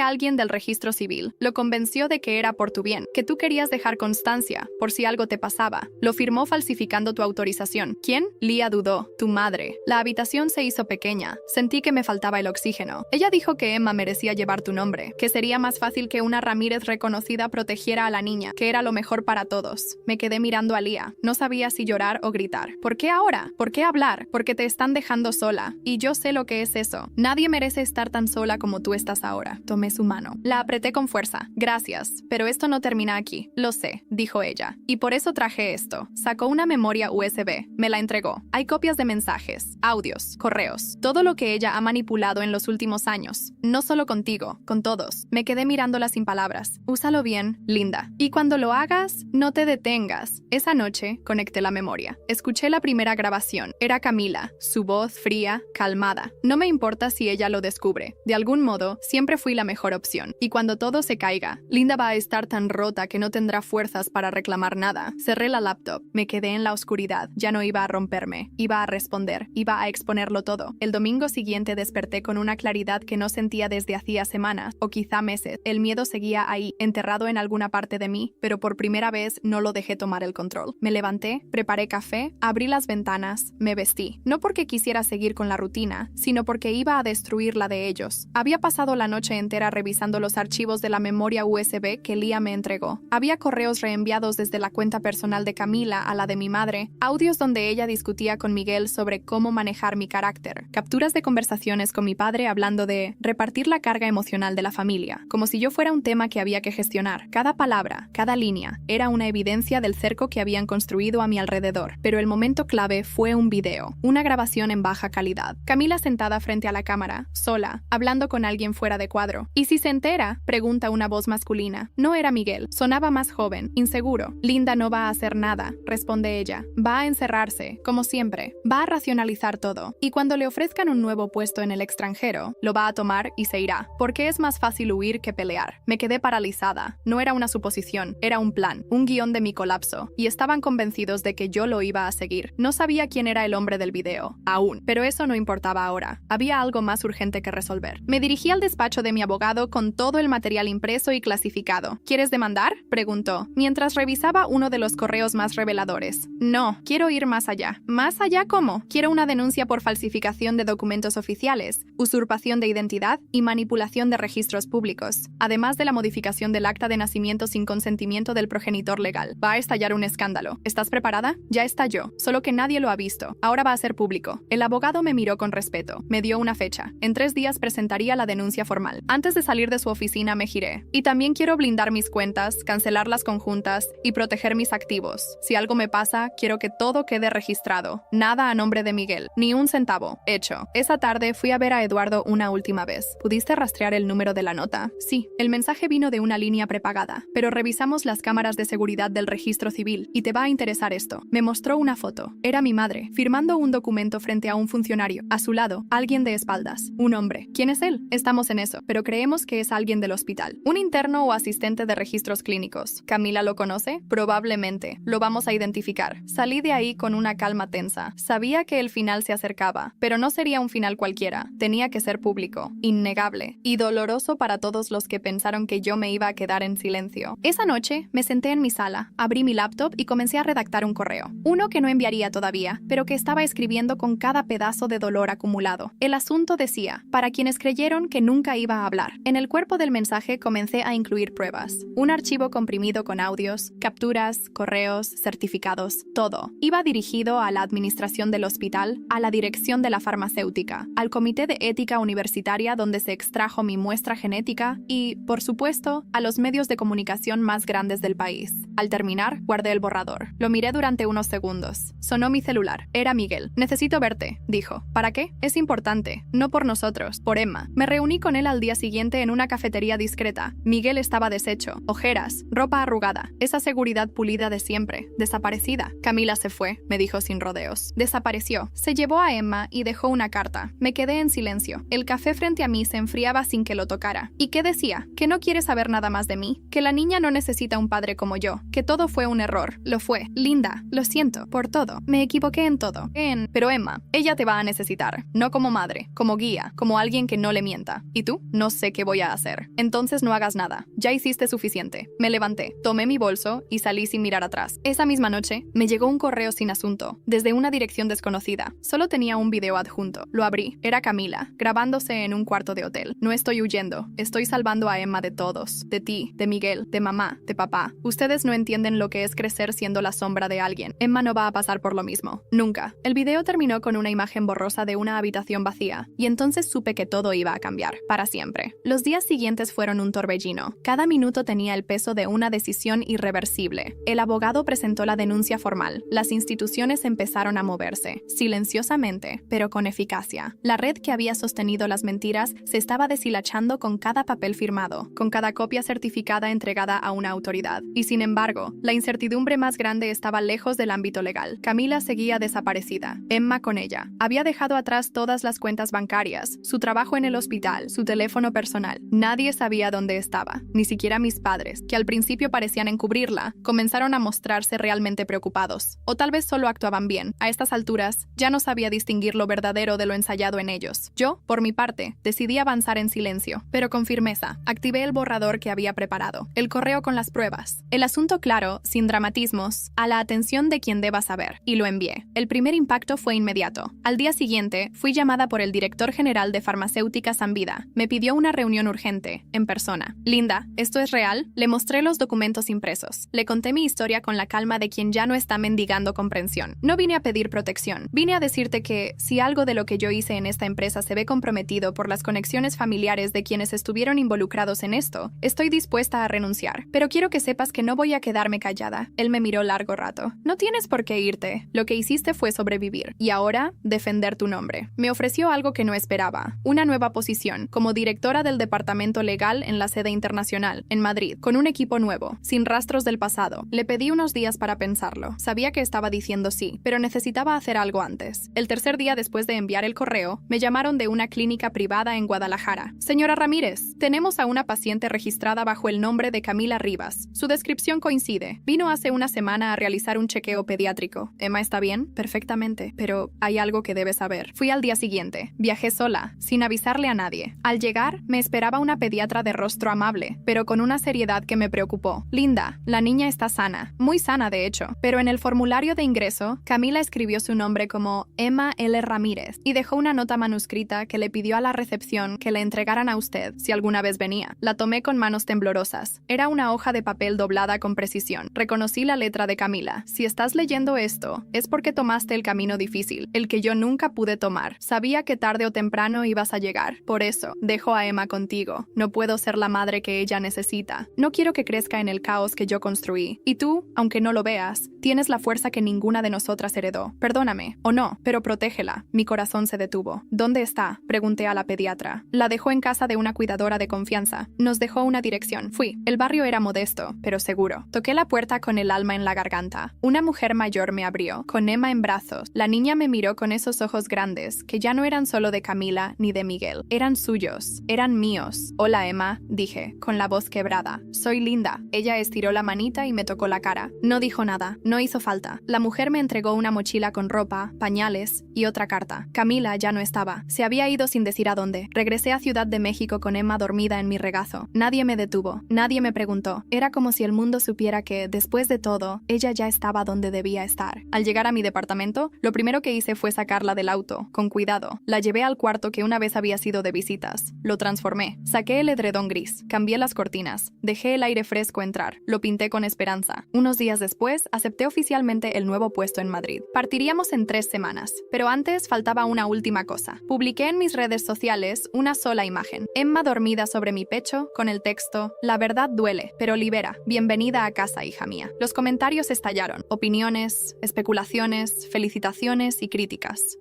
alguien del registro civil. Lo convenció de que era por tu bien, que tú querías dejar constancia, por si algo te pasaba. Lo firmó falsificando tu autorización. ¿Quién? Lía dudó. Tu madre. La habitación se hizo pequeña. Sentí que me faltaba el oxígeno. Ella dijo que Emma merecía llevar tu nombre, que sería más fácil que una Ramírez reconocida protegiera a la niña, que era lo mejor para todos. Me quedé mirando a Lía. No sabía si llorar o gritar. ¿Por qué ahora? ¿Por qué hablar? Porque te están dejando sola. Y yo sé lo que es eso. Nadie merece estar tan sola como tú estás ahora. Tomé su mano. La apreté con fuerza. Gracias, pero esto no termina aquí. Lo sé, dijo ella. Y por eso traje esto. Sacó una memoria USB. Me la entregó. Hay copias de mensajes, audios, correos, todo lo que ella ha manipulado en los últimos años. No solo contigo, con todos. Me quedé mirándola sin palabras. Úsalo bien, Linda. Y cuando lo hagas, no te detengas. Esa noche, conecté la memoria. Escuché la primera grabación grabación. Era Camila, su voz fría, calmada. No me importa si ella lo descubre. De algún modo, siempre fui la mejor opción. Y cuando todo se caiga, Linda va a estar tan rota que no tendrá fuerzas para reclamar nada. Cerré la laptop, me quedé en la oscuridad. Ya no iba a romperme, iba a responder, iba a exponerlo todo. El domingo siguiente desperté con una claridad que no sentía desde hacía semanas, o quizá meses. El miedo seguía ahí, enterrado en alguna parte de mí, pero por primera vez no lo dejé tomar el control. Me levanté, preparé café, abrí las ventanas, me vestí. No porque quisiera seguir con la rutina, sino porque iba a destruir la de ellos. Había pasado la noche entera revisando los archivos de la memoria USB que Lía me entregó. Había correos reenviados desde la cuenta personal de Camila a la de mi madre, audios donde ella discutía con Miguel sobre cómo manejar mi carácter, capturas de conversaciones con mi padre hablando de repartir la carga emocional de la familia, como si yo fuera un tema que había que gestionar. Cada palabra, cada línea, era una evidencia del cerco que habían construido a mi alrededor. Pero el momento clave fue un video, una grabación en baja calidad. Camila sentada frente a la cámara, sola, hablando con alguien fuera de cuadro. ¿Y si se entera?, pregunta una voz masculina. No era Miguel, sonaba más joven, inseguro. Linda no va a hacer nada, responde ella. Va a encerrarse, como siempre. Va a racionalizar todo. Y cuando le ofrezcan un nuevo puesto en el extranjero, lo va a tomar y se irá. Porque es más fácil huir que pelear. Me quedé paralizada. No era una suposición, era un plan, un guión de mi colapso. Y estaban convencidos de que yo lo iba a seguir. No sabía quién era el hombre del video, aún. Pero eso no importaba ahora. Había algo más urgente que resolver. Me dirigí al despacho de mi abogado con todo el material impreso y clasificado. ¿Quieres demandar?, preguntó, mientras revisaba uno de los correos más reveladores. No, quiero ir más allá. ¿Más allá cómo? Quiero una denuncia por falsificación de documentos oficiales, usurpación de identidad y manipulación de registros públicos, además de la modificación del acta de nacimiento sin consentimiento del progenitor legal. Va a estallar un escándalo. ¿Estás preparada? Ya estalló, solo que nadie lo ha visto. Ahora va a ser público. El abogado me miró con respeto. Me dio una fecha. En 3 días presentaría la denuncia formal. Antes de salir de su oficina me giré. Y también quiero blindar mis cuentas, cancelar las conjuntas y proteger mis activos. Si algo me pasa, quiero que todo quede registrado. Nada a nombre de Miguel. Ni un centavo. Hecho. Esa tarde fui a ver a Eduardo una última vez. ¿Pudiste rastrear el número de la nota? Sí. El mensaje vino de una línea prepagada. Pero revisamos las cámaras de seguridad del registro civil y te va a interesar esto. Me mostró una foto. Era mi madre, firmando un documento frente a un funcionario. A su lado, alguien de espaldas. Un hombre. ¿Quién es él? Estamos en eso, pero creemos que es alguien del hospital. Un interno o asistente de registros clínicos. ¿Camila lo conoce? Probablemente. Lo vamos a identificar. Salí de ahí con una calma tensa. Sabía que el final se acercaba, pero no sería un final cualquiera. Tenía que ser público, innegable y doloroso para todos los que pensaron que yo me iba a quedar en silencio. Esa noche me senté en mi sala, abrí mi laptop y comencé a redactar un correo. Uno que no enviaría todavía, pero que estaba escribiendo con cada pedazo de dolor acumulado. El asunto decía, para quienes creyeron que nunca iba a hablar. En el cuerpo del mensaje comencé a incluir pruebas. Un archivo comprimido con audios, capturas, correos, certificados, todo. Iba dirigido a la administración del hospital, a la dirección de la farmacéutica, al comité de ética universitaria donde se extrajo mi muestra genética y, por supuesto, a los medios de comunicación más grandes del país. Al terminar, guardé el borrador. Lo miré durante unos segundos. Sonó mi celular. Era Miguel. Necesito verte, dijo. ¿Para qué? Es importante. No por nosotros, por Emma. Me reuní con él al día siguiente en una cafetería discreta. Miguel estaba deshecho, ojeras, ropa arrugada, esa seguridad pulida de siempre, desaparecida. Camila se fue, me dijo sin rodeos. Desapareció. Se llevó a Emma y dejó una carta. Me quedé en silencio. El café frente a mí se enfriaba sin que lo tocara. ¿Y qué decía? Que no quiere saber nada más de mí, que la niña no necesita un padre como yo, que todo fue un error. Lo fue. Linda, lo siento, por todo. Me equivoqué en todo. Pero Emma, ella te va a necesitar. No como madre, como guía, como alguien que no le mienta. ¿Y tú? No sé qué voy a hacer. Entonces no hagas nada. Ya hiciste suficiente. Me levanté, tomé mi bolso y salí sin mirar atrás. Esa misma noche, me llegó un correo sin asunto, desde una dirección desconocida. Solo tenía un video adjunto. Lo abrí. Era Camila, grabándose en un cuarto de hotel. No estoy huyendo. Estoy salvando a Emma de todos. De ti, de Miguel, de mamá, de papá. Ustedes no entienden lo que es crecer siendo la sombra de alguien. Emma no va a pasar por lo mismo. Nunca. El video terminó con una imagen borrosa de una habitación vacía, y entonces supe que todo iba a cambiar, para siempre. Los días siguientes fueron un torbellino. Cada minuto tenía el peso de una decisión irreversible. El abogado presentó la denuncia formal. Las instituciones empezaron a moverse, silenciosamente, pero con eficacia. La red que había sostenido las mentiras se estaba deshilachando con cada papel firmado, con cada copia certificada entregada a una autoridad. Y sin embargo, la incertidumbre más grande estaba lejos del ámbito legal. Camila seguía seguía desaparecida. Emma con ella. Había dejado atrás todas las cuentas bancarias, su trabajo en el hospital, su teléfono personal. Nadie sabía dónde estaba, ni siquiera mis padres, que al principio parecían encubrirla, comenzaron a mostrarse realmente preocupados. O tal vez solo actuaban bien. A estas alturas, ya no sabía distinguir lo verdadero de lo ensayado en ellos. Yo, por mi parte, decidí avanzar en silencio, pero con firmeza. Activé el borrador que había preparado, el correo con las pruebas. El asunto claro, sin dramatismos, a la atención de quien deba saber, y lo envié. El primer impacto fue inmediato. Al día siguiente, fui llamada por el director general de Farmacéuticas Anvida. Me pidió una reunión urgente, en persona. Linda, ¿esto es real? Le mostré los documentos impresos. Le conté mi historia con la calma de quien ya no está mendigando comprensión. No vine a pedir protección. Vine a decirte que, si algo de lo que yo hice en esta empresa se ve comprometido por las conexiones familiares de quienes estuvieron involucrados en esto, estoy dispuesta a renunciar. Pero quiero que sepas que no voy a quedarme callada. Él me miró largo rato. No tienes por qué irte. Lo que hiciste fue sobrevivir. Y ahora, defender tu nombre. Me ofreció algo que no esperaba. Una nueva posición, como directora del departamento legal en la sede internacional, en Madrid, con un equipo nuevo, sin rastros del pasado. Le pedí unos días para pensarlo. Sabía que estaba diciendo sí, pero necesitaba hacer algo antes. El tercer día después de enviar el correo, me llamaron de una clínica privada en Guadalajara. Señora Ramírez, tenemos a una paciente registrada bajo el nombre de Camila Rivas. Su descripción coincide. Vino hace una semana a realizar un chequeo pediátrico. ¿Emma está bien? Perfectamente, pero hay algo que debe saber. Fui al día siguiente. Viajé sola, sin avisarle a nadie. Al llegar, me esperaba una pediatra de rostro amable, pero con una seriedad que me preocupó. Linda, la niña está sana. Muy sana, de hecho. Pero en el formulario de ingreso, Camila escribió su nombre como Emma L. Ramírez y dejó una nota manuscrita que le pidió a la recepción que le entregaran a usted si alguna vez venía. La tomé con manos temblorosas. Era una hoja de papel doblada con precisión. Reconocí la letra de Camila. Si estás leyendo esto, es porque tomaste el camino difícil, el que yo nunca pude tomar. Sabía que tarde o temprano ibas a llegar. Por eso, dejo a Emma contigo. No puedo ser la madre que ella necesita. No quiero que crezca en el caos que yo construí. Y tú, aunque no lo veas, tienes la fuerza que ninguna de nosotras heredó. Perdóname, o no, pero protégela. Mi corazón se detuvo. ¿Dónde está?, pregunté a la pediatra. La dejó en casa de una cuidadora de confianza. Nos dejó una dirección. Fui. El barrio era modesto, pero seguro. Toqué la puerta con el alma en la garganta. Una mujer mayor me abrió, con Emma en brazos. La niña me miró con esos ojos grandes, que ya no eran solo de Camila ni de Miguel. Eran suyos. Eran míos. Hola, Emma, dije, con la voz quebrada. Soy Linda. Ella estiró la manita y me tocó la cara. No dijo nada. No hizo falta. La mujer me entregó una mochila con ropa, pañales y otra carta. Camila ya no estaba. Se había ido sin decir a dónde. Regresé a Ciudad de México con Emma dormida en mi regazo. Nadie me detuvo. Nadie me preguntó. Era como si el mundo supiera que, después de todo, ella ya estaba donde debía estar. Al llegar a mi departamento, lo primero que hice fue sacarla del auto, con cuidado. La llevé al cuarto que una vez había sido de visitas. Lo transformé. Saqué el edredón gris. Cambié las cortinas. Dejé el aire fresco entrar. Lo pinté con esperanza. Unos días después, acepté oficialmente el nuevo puesto en Madrid. Partiríamos en 3 semanas. Pero antes faltaba una última cosa. Publiqué en mis redes sociales una sola imagen. Emma dormida sobre mi pecho, con el texto: La verdad duele, pero libera. Bienvenida a casa, hija mía. Los comentarios estallaron. Opiniones, especulaciones, felicitaciones y críticas.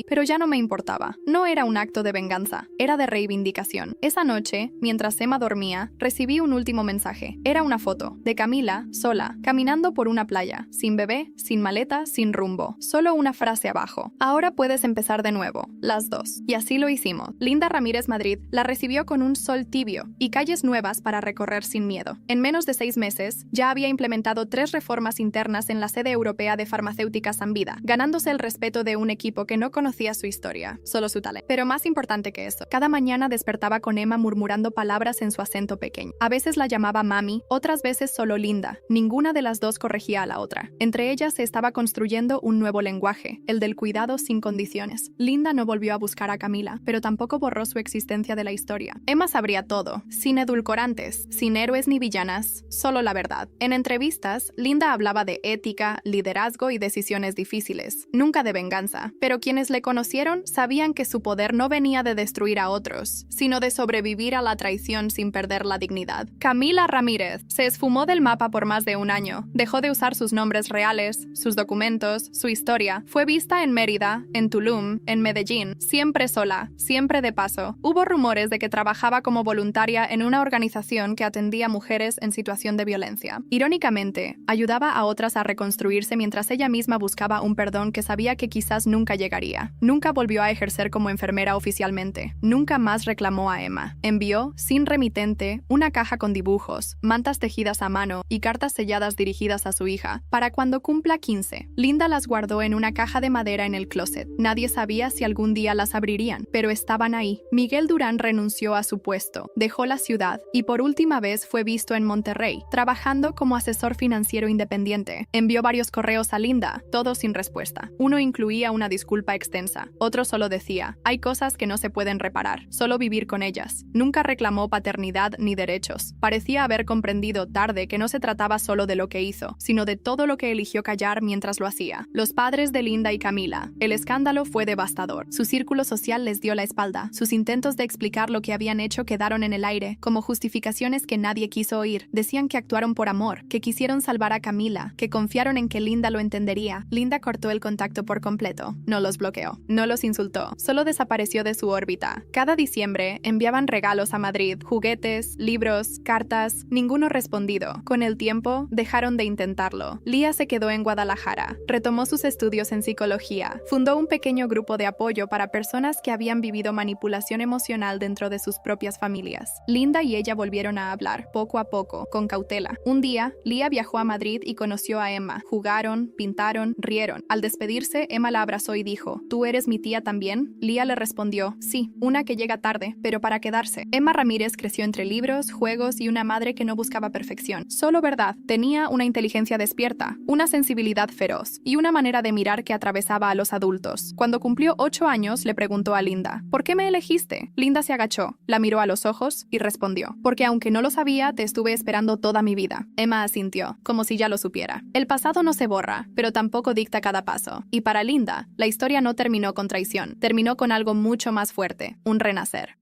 Pero ya no me importaba. No era un acto de venganza. Era de reivindicación. Esa noche, mientras Emma dormía, recibí un último mensaje. Era una foto de Camila, sola, caminando por una playa, sin bebé, sin maleta, sin rumbo. Solo una frase abajo: Ahora puedes empezar de nuevo, las dos. Y así lo hicimos. Linda Ramírez Madrid la recibió con un sol tibio y calles nuevas para recorrer sin miedo. En menos de 6 meses, ya había implementado 3 reformas internas en la sede europea de Farmacéuticas Anvida, ganándose el respeto de un equipo que no conocía su historia, solo su talento. Pero más importante que eso, cada mañana despertaba con Emma murmurando palabras en su acento pequeño. A veces la llamaba mami, otras veces solo Linda. Ninguna de las dos corregía a la otra. Entre ellas se estaba construyendo un nuevo lenguaje, el del cuidado sin condiciones. Linda no volvió a buscar a Camila, pero tampoco borró su existencia de la historia. Emma sabría todo, sin edulcorantes, sin héroes ni villanas, solo la verdad. En entrevistas, Linda hablaba de ética, liderazgo y decisiones difíciles, nunca de venganza. Pero quienes le conocieron sabían que su poder no venía de destruir a otros, sino de sobrevivir a la traición sin perder la dignidad. Camila Ramírez se esfumó del mapa por más de un año. Dejó de usar sus nombres reales, sus documentos, su historia. Fue vista en Mérida, en Tulum, en Medellín, siempre sola, siempre de paso. Hubo rumores de que trabajaba como voluntaria en una organización que atendía a mujeres en situación de violencia. Irónicamente, ayudaba a otras a reconstruirse mientras ella misma buscaba un perdón que sabía que quizás nunca llegaría. Nunca volvió a ejercer como enfermera oficialmente. Nunca más reclamó a Emma. Envió, sin remitente, una caja con dibujos, mantas tejidas a mano y cartas selladas dirigidas a su hija, para cuando cumpla 15. Linda las guardó en una caja de madera en el closet. Nadie sabía si algún día las abrirían, pero estaban ahí. Miguel Durán renunció a su puesto, dejó la ciudad y por última vez fue visto en Monterrey, trabajando como asesor financiero independiente. Envió varios correos a Linda, todos sin respuesta. Uno incluía una disculpa extensa, otro solo decía: hay cosas que no se pueden reparar, solo vivir con ellas. Nunca reclamó paternidad ni derechos. Parecía haber comprendido tarde que no se trataba solo de lo que hizo, sino de todo lo que eligió callar mientras lo hacía. Los padres de Linda y Camila. El escándalo fue devastador. Su círculo social les dio la espalda. Sus intentos de explicar lo que habían hecho quedaron en el aire, como justificaciones que nadie quiso oír. Decían que actuaron por amor, que quisieron salvar a Camila, que confiaron en que Linda lo entendería. Linda cortó el contacto por completo. No los bloqueó. No los insultó. Solo desapareció de su órbita. Cada diciembre enviaban regalos a Madrid, juguetes, libros, cartas, ninguno respondido. Con el tiempo, dejaron de intentarlo. Lía se quedó en Guadalajara. Retomó sus estudios en psicología. Fundó un pequeño grupo de apoyo para personas que habían vivido manipulación emocional dentro de sus propias familias. Linda y ella volvieron a hablar, poco a poco, con cautela. Un día, Lía viajó a Madrid y conoció a Emma. Jugaron, pintaron, rieron. Al despedirse, Emma la abrazó y dijo: ¿tú eres mi tía también? Lía le respondió: sí, una que llega tarde, pero para quedarse. Emma Ramírez creció entre libros, juegos y una madre que no buscaba perfección. Solo verdad. Tenía una inteligencia despierta, una sensibilidad feroz y una manera de mirar que atravesaba a los adultos. Cuando cumplió 8 años, le preguntó a Linda: ¿por qué me elegiste? Linda se agachó, la miró a los ojos y respondió: porque aunque no lo sabía, te estuve esperando toda mi vida. Emma asintió, como si ya lo supiera. El pasado no se borra, pero tampoco dicta cada paso. Y para Linda, la historia no terminó con traición, terminó con algo mucho más fuerte: un renacer.